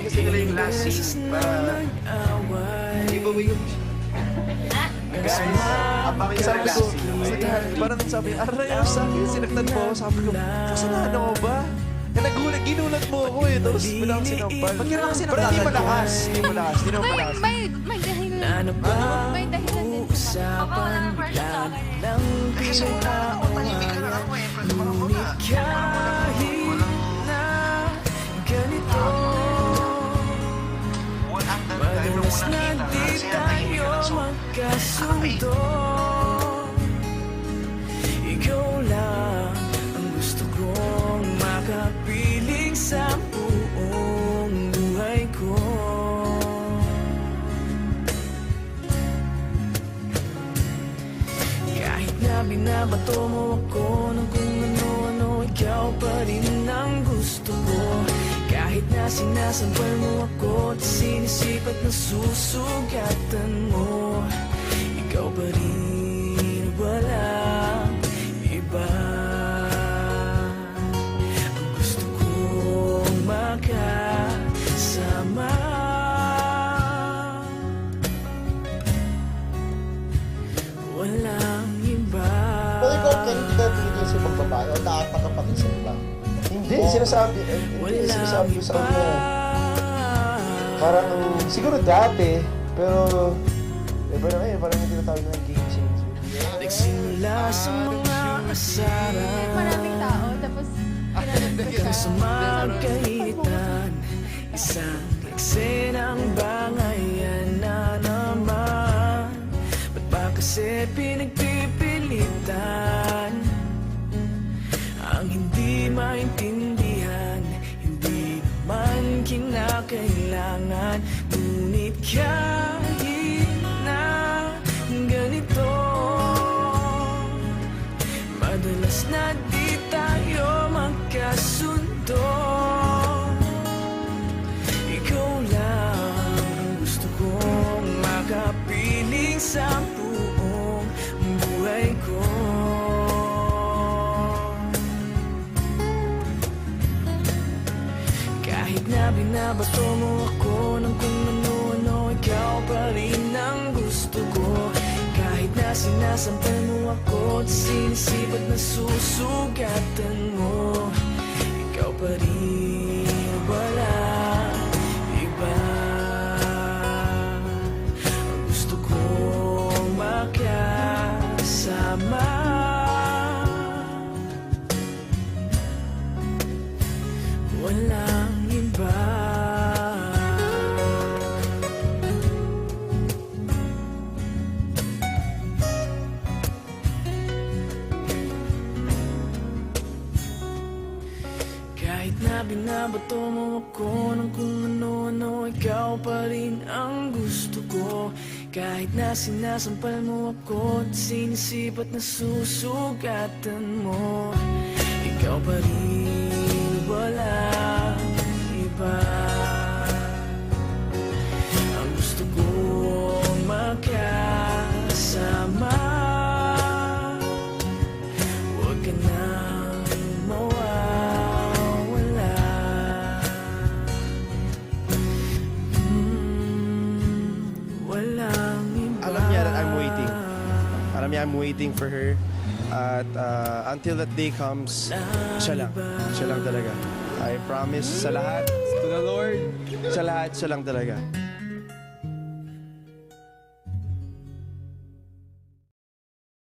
kasi nila yung last scene para giveaway yung guys, abangan nyo yung last scene. Parang sabi, aray ako sa akin, sinaktan mo ako. Sabi ko, kasalanan ko ba? Ginulat mo ako eh. Tapos wala akong sinampal. Ba't gano'n kasi Pero hindi malakas. Hindi malakas. Hindi naman May, malakas. may dahilan. May dahilan din sa baka wala ng crush sa akin. Kasi wala ako. Tahimik ka lang ako eh. Pwede mo lang muna. Walang dahil nung unang kita. Kasi tahimik ka lang. So, Magkasundo, ikaw lang ang gusto kong makapiling sa buong buhay ko. Kahit na binabato mo ako ng kung ano-ano, ikaw pa rin ang gusto ko. Kahit na sinasampal mo ako at sinisipat na susugatan mo, ikaw pa rin, walang iba. Ang gusto kong makasama. Walang iba. Pero ikaw, Ken, hindi ka pinigil sa ibang babae o naatak ka pa rin sa iba? Hindi, sinasabi ko sa kanya. Parang, siguro dati, pero ngayon, parang yung tinatawag na engaging. Nagsimula sa mga asaran, Maraming tao, tapos kinanong ko siya. sa magkaitan, isang eksenang bangayan na naman. Ba't ba kasi pinagpipilitan ang hindi maintindihan? Hindi naman kinakailangan, ngunit kahit na ganito, madalas na di tayo magkasundo. Ikaw lang ang gusto kong makapiling sa buong buhay ko. Kahit na binabato mo ako ng kung ano-ano, ikaw pa rin ang gusto ko. Kahit na sinasampal mo ako at sinisipat na susugatan mo, ikaw pa rin, walang iba. Ang gusto kong makasama. Walang iba. Kahit na binabato mo ako ng kung ano-ano, ikaw pa rin ang gusto ko. Kahit na sinasampal mo ako at sinisipat na susugatan mo, ikaw pa rin, walang iba. Ang gusto kong makasama. Huwag ka nang mawawala. Walang iba. Alam niya that I'm waiting. Alam niya I'm waiting for her. At until that day comes, siya lang. Siya lang talaga. I promise sa lahat, to the Lord, sa lahat, siya lang talaga.